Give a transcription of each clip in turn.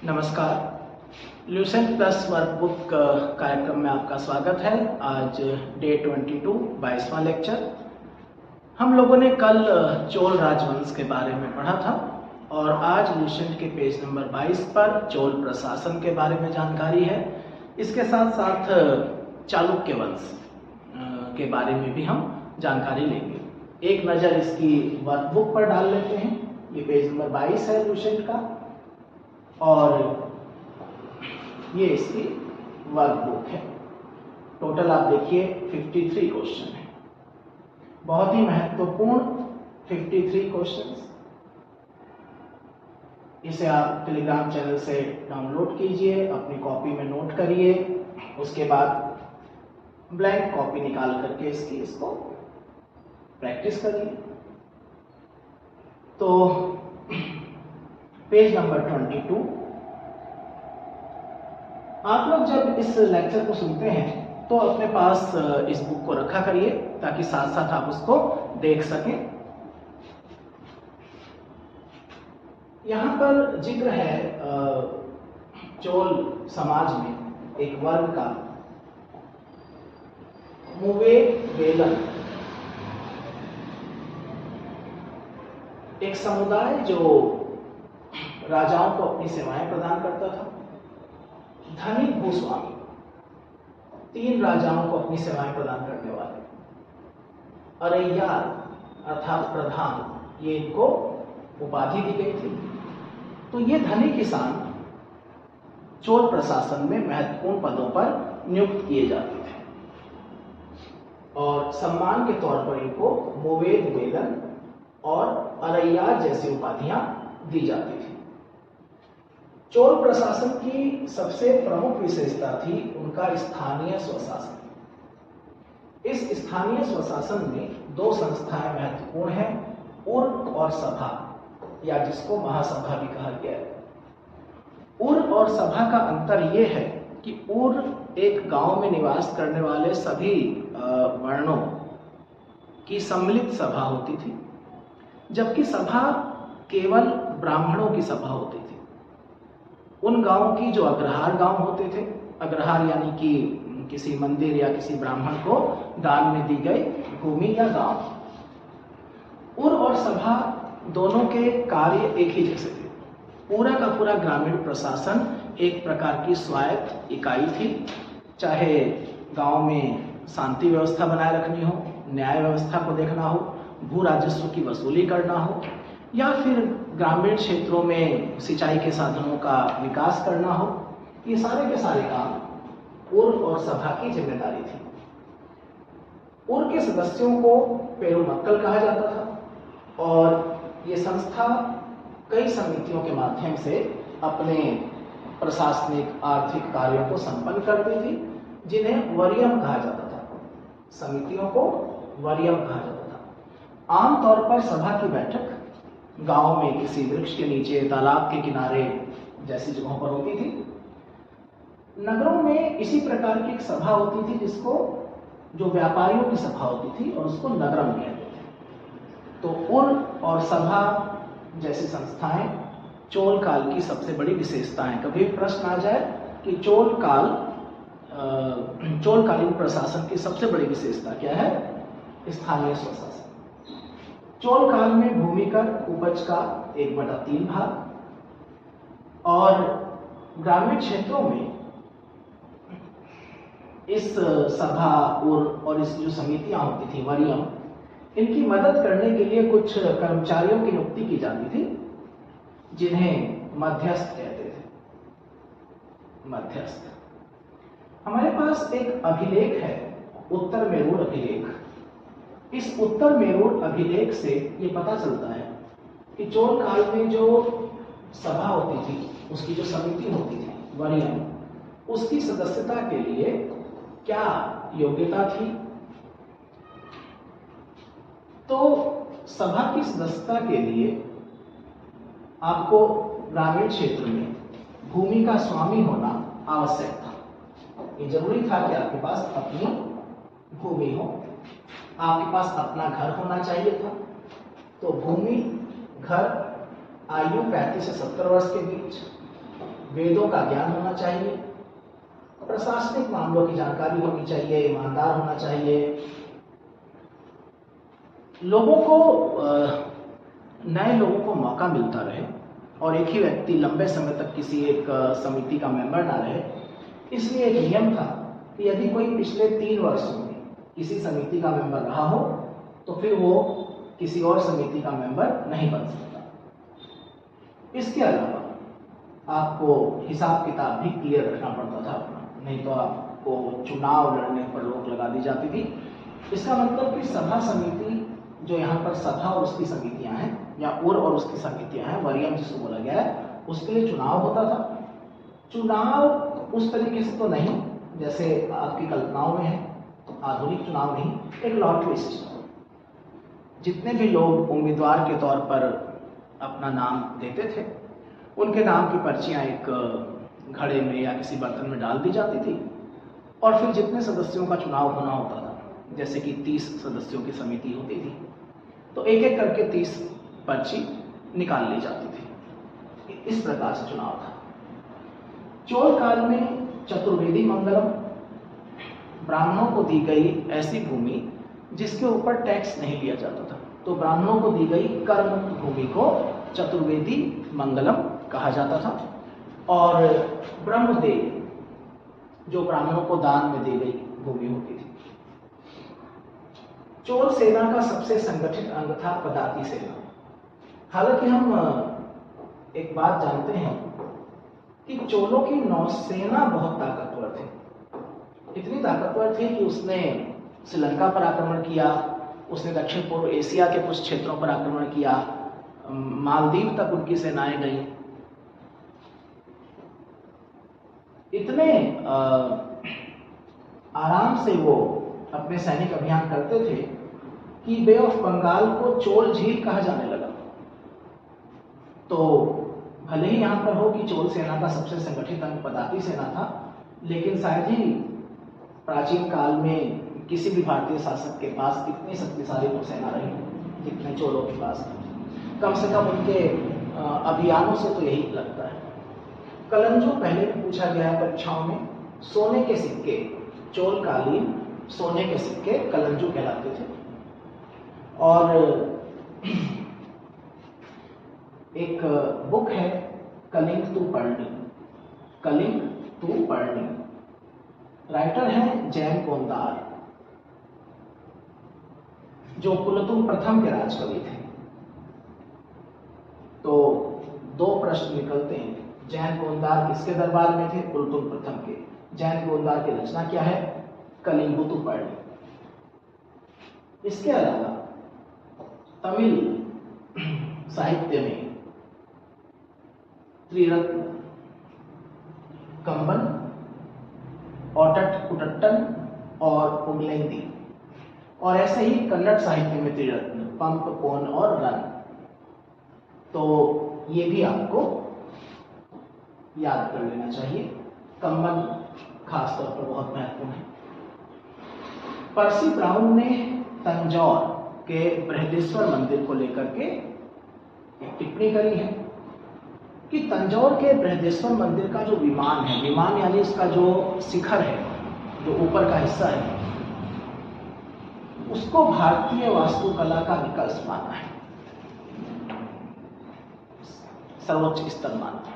नमस्कार। Lucent plus workbook कार्यक्रम में आपका स्वागत है। आज डे 22 22वां लेक्चर। हम लोगों ने कल चोल राजवंश के बारे में पढ़ा था और आज ल्यूसेंट के पेज नंबर 22 पर चोल प्रशासन के बारे में जानकारी है। इसके साथ साथ चालुक्य वंश के बारे में भी हम जानकारी लेंगे। एक नज़र इसकी वर्कबुक पर डाल लेते हैं। ये पेज नंबर 22 है ल्यूसेंट का और ये इसकी वर्कबुक है। टोटल आप देखिए 53 क्वेश्चन है, बहुत ही महत्वपूर्ण 53 क्वेश्चंस। इसे आप टेलीग्राम चैनल से डाउनलोड कीजिए, अपनी कॉपी में नोट करिए, उसके बाद ब्लैंक कॉपी निकाल करके इसको प्रैक्टिस करिए। तो पेज नंबर 22। आप लोग जब इस लेक्चर को सुनते हैं तो अपने पास इस बुक को रखा करिए ताकि साथ साथ आप उसको देख सकें। यहाँ पर जिक्र है चोल समाज में एक वर्ग का, मुवे वेलन, एक समुदाय जो राजाओं को अपनी सेवाएं प्रदान करता था। धनिक भूस्वामी, 3 राजाओं को अपनी सेवाएं प्रदान करने वाले। अरैयार अर्थात प्रधान, ये इनको उपाधि दी गई थी। तो ये धनी किसान चोल प्रशासन में महत्वपूर्ण पदों पर नियुक्त किए जाते थे और सम्मान के तौर पर इनको मोवेद वेलन और अरैयार जैसी उपाधियां दी जाती थी। चोल प्रशासन की सबसे प्रमुख विशेषता थी उनका स्थानीय स्वशासन। इस स्थानीय स्वशासन में 2 संस्थाएं महत्वपूर्ण हैं, उर्क और सभा, या जिसको महासभा भी कहा गया है। उर्क और सभा का अंतर यह है कि उर्क एक गांव में निवास करने वाले सभी वर्णों की सम्मिलित सभा होती थी, जबकि सभा केवल ब्राह्मणों की सभा होती थी। उन गांवों की जो अग्रहार गांव होते थे, अग्रहार यानी कि किसी मंदिर या किसी ब्राह्मण को दान में दी गई भूमि या गांव। उर और सभा दोनों के कार्य एक ही जैसे थे। पूरा का पूरा ग्रामीण प्रशासन एक प्रकार की स्वायत्त इकाई थी, चाहे गांव में शांति व्यवस्था बनाए रखनी हो, न्याय व्यवस्था को देखना हो, भू राजस्व की वसूली करना हो, या फिर ग्रामीण क्षेत्रों में सिंचाई के साधनों का विकास करना हो। ये सारे के सारे काम उर्क और सभा की जिम्मेदारी थी। उर्क के सदस्यों को पेरुमक्कल कहा जाता था और ये संस्था कई समितियों के माध्यम से अपने प्रशासनिक आर्थिक कार्यों को संपन्न करती थी, जिन्हें वरीयम कहा जाता था। समितियों को वरीयम कहा जाता था। आमतौर पर सभा की बैठक गांव में किसी वृक्ष के नीचे, तालाब के किनारे जैसी जगहों पर होती थी। नगरों में इसी प्रकार की एक सभा होती थी जिसको, जो व्यापारियों की सभा होती थी और उसको नगरम कहते थे। तो उर्क और सभा जैसी संस्थाएं चोल काल की सबसे बड़ी विशेषता हैं। कभी प्रश्न आ जाए कि चोलकालीन प्रशासन की सबसे बड़ी विशेषता क्या है? स्थानीय स्वशासन। चोल काल में भूमि कर उपज का 1/3 भाग और ग्रामीण क्षेत्रों में इस सभा और इस जो समितियां होती थी वरीयम, इनकी मदद करने के लिए कुछ कर्मचारियों की नियुक्ति की जाती थी, जिन्हें मध्यस्थ कहते थे। मध्यस्थ। हमारे पास एक अभिलेख है, उत्तर मेरूर अभिलेख। इस उत्तर मेरूर अभिलेख से ये पता चलता है कि चोल काल में जो सभा होती थी, उसकी जो समिति होती थी वरीयम, उसकी सदस्यता के लिए क्या योग्यता थी। तो सभा की सदस्यता के लिए आपको ग्रामीण क्षेत्र में भूमि का स्वामी होना आवश्यक था। ये जरूरी था कि आपके पास अपनी भूमि हो, आपके पास अपना घर होना चाहिए था। तो भूमि, घर, आयु 35 से 70 वर्ष के बीच, वेदों का ज्ञान होना चाहिए, प्रशासनिक मामलों की जानकारी होनी चाहिए, ईमानदार होना चाहिए, लोगों को नए लोगों को मौका मिलता रहे और एक ही व्यक्ति लंबे समय तक किसी एक समिति का मेंबर ना रहे। इसलिए एक नियम था कि यदि कोई पिछले 3 वर्षों में किसी समिति का मेंबर रहा हो तो फिर वो किसी और समिति का मेंबर नहीं बन सकता। इसके अलावा आपको हिसाब किताब भी क्लियर रखना पड़ता था अपना, नहीं तो आपको चुनाव लड़ने पर रोक लगा दी जाती थी। इसका मतलब कि सभा समिति, जो यहाँ पर सभा और उसकी समितियां हैं या उर और उसकी समितियां हैं, वरीयम जिसको बोला गया है, उसके लिए चुनाव होता था। चुनाव उस तरीके से तो नहीं जैसे आपकी कल्पनाओं में है, आधुनिक चुनाव नहीं, एक लॉटरी सिस्टम। जितने भी लोग उम्मीदवार के तौर पर अपना नाम देते थे, उनके नाम की पर्चियां एक घड़े में या किसी बर्तन में डाल दी जाती थी और फिर जितने सदस्यों का चुनाव होना होता था, जैसे कि 30 सदस्यों की समिति होती थी, तो एक एक करके 30 पर्ची निकाल ली जाती थी। इस प्रकार से चुनाव था। चोल काल में चतुर्वेदी मंगलम, ब्राह्मणों को दी गई ऐसी भूमि जिसके ऊपर टैक्स नहीं लिया जाता था, तो ब्राह्मणों को दी गई कर मुक्त भूमि को चतुर्वेदी मंगलम कहा जाता था। और ब्रह्मदेव, जो ब्राह्मणों को दान में दी गई भूमि होती थी। चोल सेना का सबसे संगठित अंग था पदाती सेना। हालांकि हम एक बात जानते हैं कि चोलों की नौसेना बहुत ताकतवर थी, इतनी ताकतवर थी कि उसने श्रीलंका पर आक्रमण किया, उसने दक्षिण पूर्व एशिया के कुछ क्षेत्रों पर आक्रमण किया, मालदीव तक उनकी सेनाएं गई। इतने आराम से वो अपने सैनिक अभियान करते थे कि बे ऑफ बंगाल को चोल झील कहा जाने लगा। तो भले ही यहाँ पर हो कि चोल सेना का सबसे संगठित अंग पदाती सेना था, लेकिन शायद ही प्राचीन काल में किसी भी भारतीय शासक के पास इतनी शक्तिशाली नौसेना रही जितने चोलों के पास थी। कम से कम उनके अभियानों से तो यही लगता है। कलंजू पहले भी पूछा गया है परीक्षाओं में। सोने के सिक्के, चोल कालीन सोने के सिक्के कलंजू कहलाते थे। और एक बुक है कलिंग तु पर्णी, कलिंग तु पर्णी, राइटर हैं जैन कोंदार, जो कुलतुंग प्रथम के राजकवि थे। तो 2 प्रश्न निकलते हैं, जैन कोंदार किसके दरबार में थे? कुलतुंग प्रथम के। जैन कोंदार की रचना क्या है? कलिंग तु पर्णी। इसके अलावा तमिल साहित्य में त्रिरत्न, कंबन, ओटट कुटट्टन और पुगलेंदी, और ऐसे ही कन्नड़ साहित्य में त्रिरत्न, पंप, पोन और रन। तो ये भी आपको याद कर लेना चाहिए। कंबन खासतौर पर बहुत महत्वपूर्ण है। पर्सी ब्राउन ने तंजौर के बृहदेश्वर मंदिर को लेकर के एक टिप्पणी करी है कि तंजौर के बृहदेश्वर मंदिर का जो विमान है, विमान यानी उसका जो शिखर है, जो ऊपर का हिस्सा है, उसको भारतीय वास्तुकला का निकष माना है, सर्वोच्च स्तर माना है।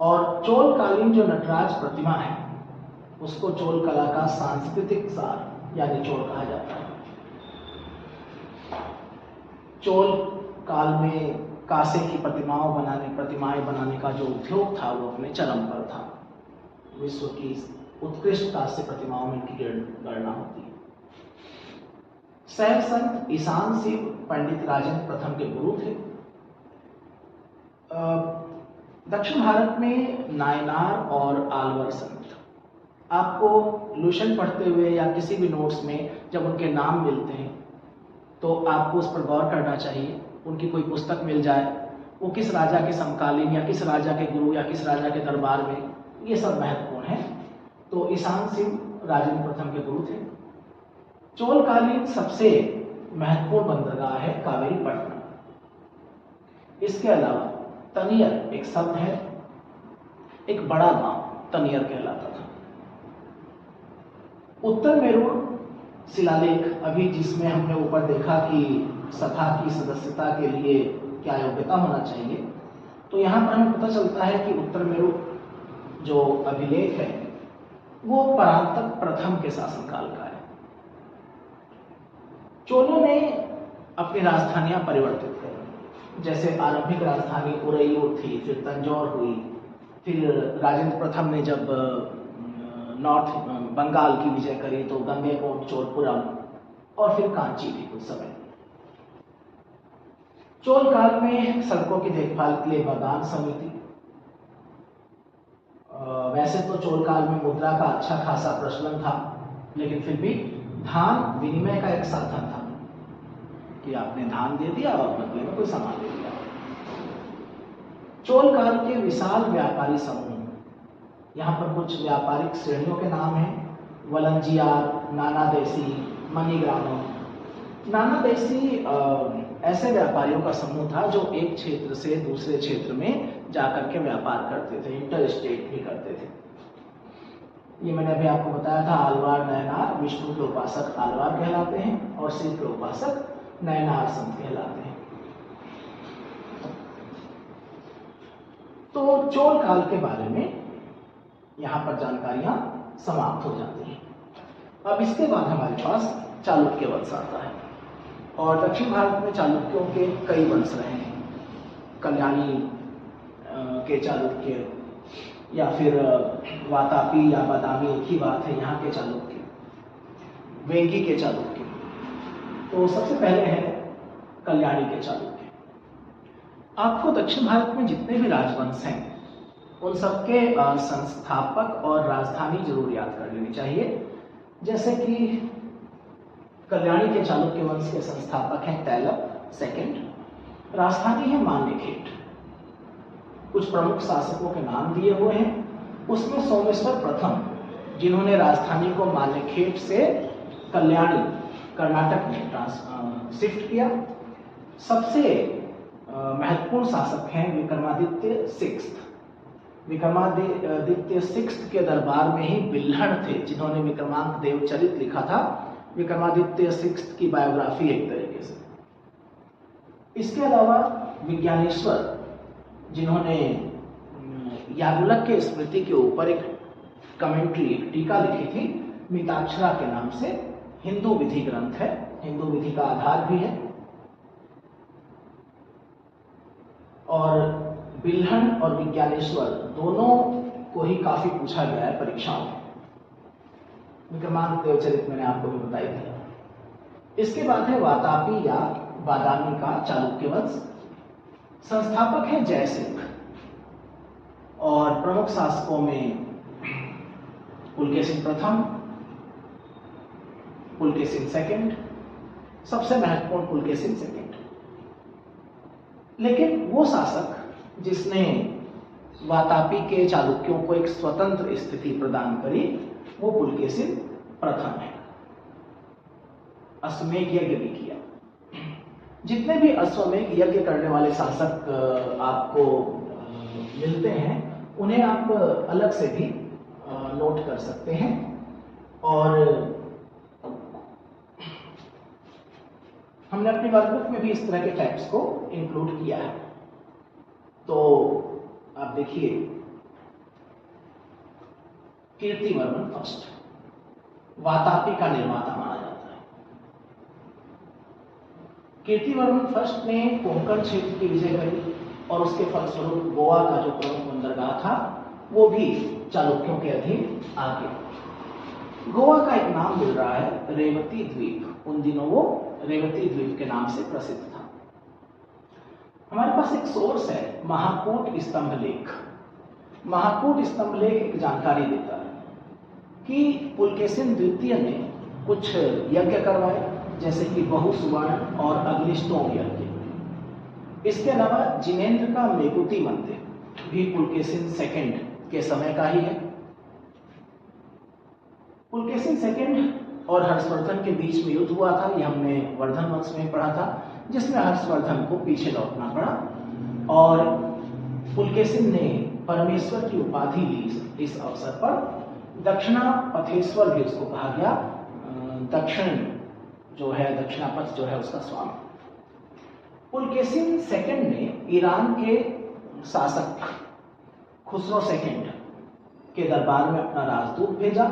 और चोल कालीन जो नटराज प्रतिमा है, उसको चोल कला का सांस्कृतिक सार यानी चोल कहा जाता है। चोल काल में कांसे की प्रतिमाएं बनाने का जो उद्योग था वो अपने चरम पर था। विश्व की उत्कृष्ट कांस्य प्रतिमाओं में इनकी गणना होती है। शैव संत ईशान शिव पंडित राजेंद्र प्रथम के गुरु थे। दक्षिण भारत में नायनार और आलवर संत, आपको लुशन पढ़ते हुए या किसी भी नोट्स में जब उनके नाम मिलते हैं तो आपको उस पर गौर करना चाहिए। उनकी कोई पुस्तक मिल जाए, वो किस राजा के समकालीन या किस राजा के गुरु या किस राजा के दरबार में, ये सब महत्वपूर्ण है। तो ईशान शिव राजेंद्र प्रथम के गुरु थे। चोलकालीन सबसे महत्वपूर्ण बंदरगाह है कावेरी पट्टनम। इसके अलावा तनियर एक शब्द है एक बड़ा गांव तनियर कहलाता था। उत्तर मेरुड़ शिलालेख अभी जिसमें हमने ऊपर देखा कि सभा की सदस्यता के लिए क्या योग्यता होना चाहिए, तो यहाँ पर हमें पता चलता है कि उत्तर मेरुड़ जो अभिलेख है वो परांतक प्रथम के शासनकाल का है। चोलों ने अपनी राजधानियां परिवर्तित करी, जैसे आरंभिक राजधानी उरैयूर थी, फिर तंजौर हुई, फिर राजेंद्र प्रथम ने जब नॉर्थ बंगाल की विजय करी तो गंगेकोट, चोलपुरम और फिर कांची थी कुछ समय। चोल काल में सड़कों की देखभाल के लिए बागान समिति, वैसे तो चोल काल में मुद्रा का अच्छा खासा प्रचलन था, लेकिन फिर भी धान विनिमय का एक साधन था कि आपने धान दे दिया और बदले में कोई सामान दे दिया। चोल काल के विशाल व्यापारी समूह, यहाँ पर कुछ व्यापारिक श्रेणियों के नाम हैं: वलंजियार, नानादेशी, मणिग्रामम। नानादेशी ऐसे व्यापारियों का समूह था जो एक क्षेत्र से दूसरे क्षेत्र में जाकर के व्यापार करते थे, इंटर स्टेट भी करते थे। ये मैंने अभी आपको बताया था, आलवार नयनार विष्णु के उपासक आलवार कहलाते हैं और शिव के उपासक नयनार संत कहलाते हैं। तो चोल काल के बारे में यहाँ पर जानकारियां समाप्त हो जाती हैं। अब इसके बाद हमारे पास चालुक्य वंश आता है, और दक्षिण भारत में चालुक्यों के कई वंश रहे हैं। कल्याणी के चालुक्य, या फिर वातापी या बादामी, एक ही बात है, यहाँ के चालुक्य, वेंगी के चालुक्य। तो सबसे पहले है कल्याणी के चालुक्य। आपको दक्षिण भारत में जितने भी राजवंश हैं उन सबके संस्थापक और राजधानी जरूर याद कर लेनी चाहिए। जैसे कि कल्याणी के चालुक्य वंश के संस्थापक हैं तैलप सेकंड, राजधानी है मान्यखेट। कुछ प्रमुख शासकों के नाम दिए हुए हैं, उसमें सोमेश्वर प्रथम, जिन्होंने राजधानी को मान्यखेट से कल्याणी कर्नाटक में शिफ्ट किया। सबसे महत्वपूर्ण शासक हैं विक्रमादित्य सिक्स्थ। विक्रमादित्य सिक्स्थ के दरबार में ही बिल्हण थे, जिन्होंने विक्रमांक देवचरित लिखा था। विक्रमादित्य सिक्स्थ की बायोग्राफी एक तरीके से। इसके अलावा विज्ञानेश्वर, जिन्होंने याज्ञवल्क्य के स्मृति के ऊपर एक कमेंट्री, एक टीका लिखी थी मिताक्षरा के नाम से। हिंदू विधि ग्रंथ है, हिंदू विधि का आधार भी है। और बिल्हण और विज्ञानेश्वर दोनों को ही काफी पूछा गया है परीक्षाओं में। विक्रमांक देवचरित मैंने आपको भी बताई थी। इसके बाद है वातापी या बादामी का चालुक्य वंश। संस्थापक है जयसिंह, और प्रमुख शासकों में पुलकेशिन प्रथम, पुलकेशिन सेकंड, सबसे महत्वपूर्ण पुलकेशिन सेकंड। लेकिन वो शासक जिसने वातापी के चालुक्यों को एक स्वतंत्र स्थिति प्रदान करी वो पुलकेशिन प्रथम है। अश्वमेध यज्ञ भी किया। जितने भी अश्वमेध यज्ञ करने वाले शासक आपको मिलते हैं उन्हें आप अलग से भी नोट कर सकते हैं। और हमने अपनी वर्कबुक में भी इस तरह के फैक्ट्स को इंक्लूड किया है। तो आप देखिए, कीर्तिवर्मन फर्स्ट वातापी का निर्माता माना जाता है। कीर्तिवर्मन फर्स्ट ने कोंकण क्षेत्र की विजय करी और उसके फलस्वरूप गोवा का जो प्रमुख बंदरगाह था वो भी चालुक्यों के अधीन आ गया। गोवा का एक नाम मिल रहा है रेवती द्वीप। उन दिनों वो रेवती द्वीप के नाम से प्रसिद्ध था। हमारे पास एक सोर्स है महाकूट स्तंभ लेख। महाकूट स्तंभ लेख एक जानकारी देता है कि पुलकेशिन द्वितीय ने कुछ यज्ञ करवाए, जैसे कि बहु सुवर्ण और अग्निष्टोम यज्ञ। इसके अलावा जिनेन्द्र का मेकुति मंदिर भी पुलकेशिन सेकंड के समय का ही है। पुलकेशिन सेकंड और हर्षवर्धन के बीच में युद्ध हुआ था, यह हमने वर्धन वंश में पढ़ा था, जिसमें हर्षवर्धन को पीछे लौटना पड़ा और पुलकेशिन ने परमेश्वर की उपाधि ली इस अवसर पर। दक्षिणापथेश्वर भी उसको कहा गया, दक्षिण जो है दक्षिणापथ जो है उसका स्वामी। पुलकेशिन सेकंड ने ईरान के शासक खुसरो सेकंड के दरबार में अपना राजदूत भेजा।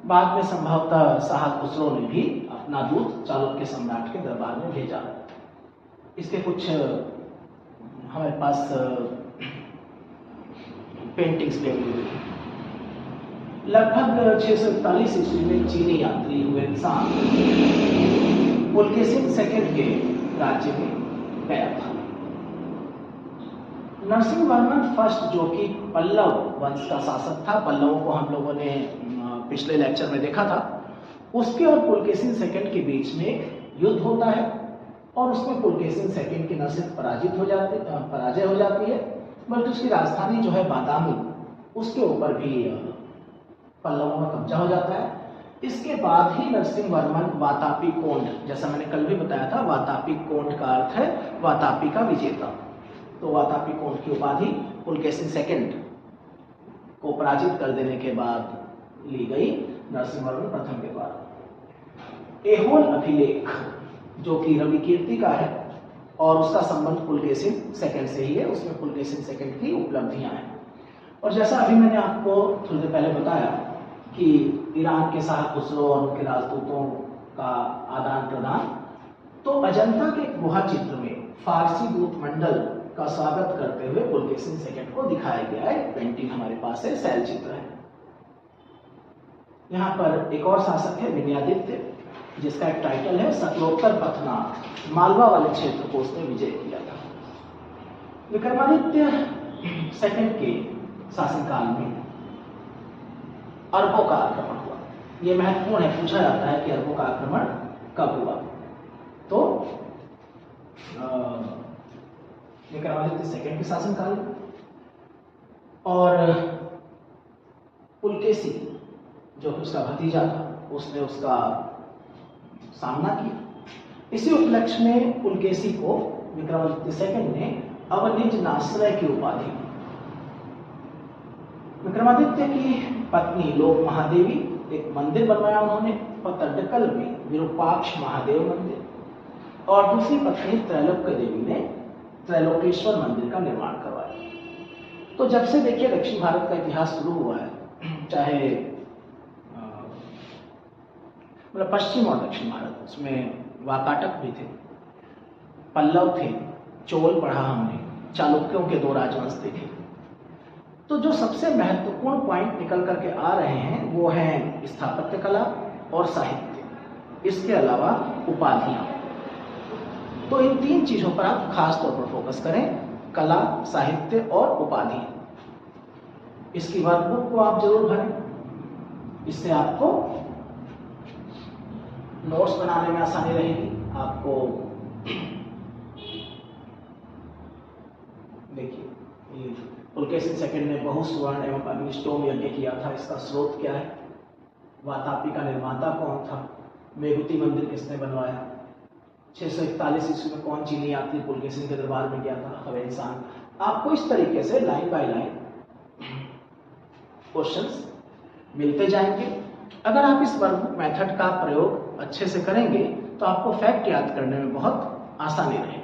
बाद में संभवतः शाह खुसरो ने भी अपना दूत चालुक्य सम्राट के दरबार में भेजा। इसके कुछ हमारे पास पेंटिंग्स भी हुई हैं। लगभग 641 ईस्वी में चीनी यात्री हुए इंसान पुलकेशिन सेकंड के राज्य में गया था। नरसिंहवर्मन फर्स्ट जो कि पल्लव वंश का शासक था, पल्लवों को हम लोगों ने पिछले लेक्चर में देखा था, उसके और पुलकेशिन सेकंड के बीच में युद्ध होता है और उसमें पुलकेशिन सेकंड की न सिर्फ पराजय हो जाती है बल्कि उसकी राजधानी जो है बादामी, उसके ऊपर भी पल्लवों का कब्जा हो जाता है। इसके बाद ही नरसिंहवर्मन वातापी कोंड, जैसा मैंने कल भी बताया था, वातापी कोंड का अर्थ है वातापी का विजेता, तो वातापी कोंड की उपाधि पुलकेशिन सेकंड को पराजित कर देने के बाद ली गई नरसिंहवर्मन प्रथम के द्वारा। ऐहोल अभिलेख जो कि रवि कीर्ति का है और उसका संबंध पुलकेशिन सेकंड से ही है, उसमें पुलकेशिन सेकंड की उपलब्धियां हैं। और जैसा अभी मैंने आपको थोड़ी देर पहले बताया कि ईरान के शाह खुसरो और उनके राजदूतों का आदान प्रदान, तो अजंता के गुहा चित्र में फारसी दूत मंडल का स्वागत करते हुए पुलकेशिन सेकंड को दिखाया गया है। पेंटिंग हमारे पास है, शैल चित्र है। यहाँ पर एक और शासक है विनयादित्य, जिसका एक टाइटल है शकलोत्तर पथनाथ, मालवा वाले क्षेत्र को उसने विजय किया था। विक्रमादित्य सेकंड के शासनकाल में अरबों का आक्रमण हुआ। यह महत्वपूर्ण है, पूछा जाता है कि अरबों का आक्रमण कब हुआ। तो विक्रमादित्य सेकंड के शासनकाल में, और पुलकेशी जो कि उसका भतीजा था उसने उसका सामना किया। इसी उपलक्ष्य में पुलकेशी को विक्रमादित्य सेकंड ने अवनिज नाश्रय की उपाधि दी। विक्रमादित्य की पत्नी लोक महादेवी एक मंदिर बनवाया उन्होंने पतड्डकल में, विरूपाक्ष महादेव मंदिर, और दूसरी पत्नी त्रैलोक्य देवी ने त्रैलोकेश्वर मंदिर का निर्माण करवाया। तो जब से देखिए दक्षिण भारत का इतिहास शुरू हुआ है, चाहे मतलब पश्चिम और दक्षिण भारत, उसमें वाकाटक भी थे, पल्लव थे, चोल पढ़ा हमने, चालुक्यों के 2 राजवंश देखे। तो जो सबसे महत्वपूर्ण पॉइंट निकल करके आ रहे हैं वो हैं स्थापत्य कला और साहित्य, इसके अलावा उपाधियां। तो इन 3 चीजों पर आप खास तौर पर फोकस करें, कला, साहित्य और उपाधि। इसकी वर्कबुक को आप जरूर भरें, इससे आपको नोट्स बनाने में आसानी रहेगी। आपको देखिए, ये पुलकेशिन सेकंड ने बहुसुवर्ण एवं अग्निष्टोम यज्ञ किया था, इसका स्रोत क्या है, वातापी का निर्माता कौन था, मेघुती मंदिर किसने बनवाया, 641 ईस्वी में कौन चीनी यात्री पुलकेशिन के दरबार में गया था, हवेनसान। आपको इस तरीके से लाइन बाय लाइन क्वेश्चंस मिलते जाएंगे। अगर आप इस वर्कबुक मेथड का प्रयोग अच्छे से करेंगे तो आपको फैक्ट याद करने में बहुत आसानी रहेगी।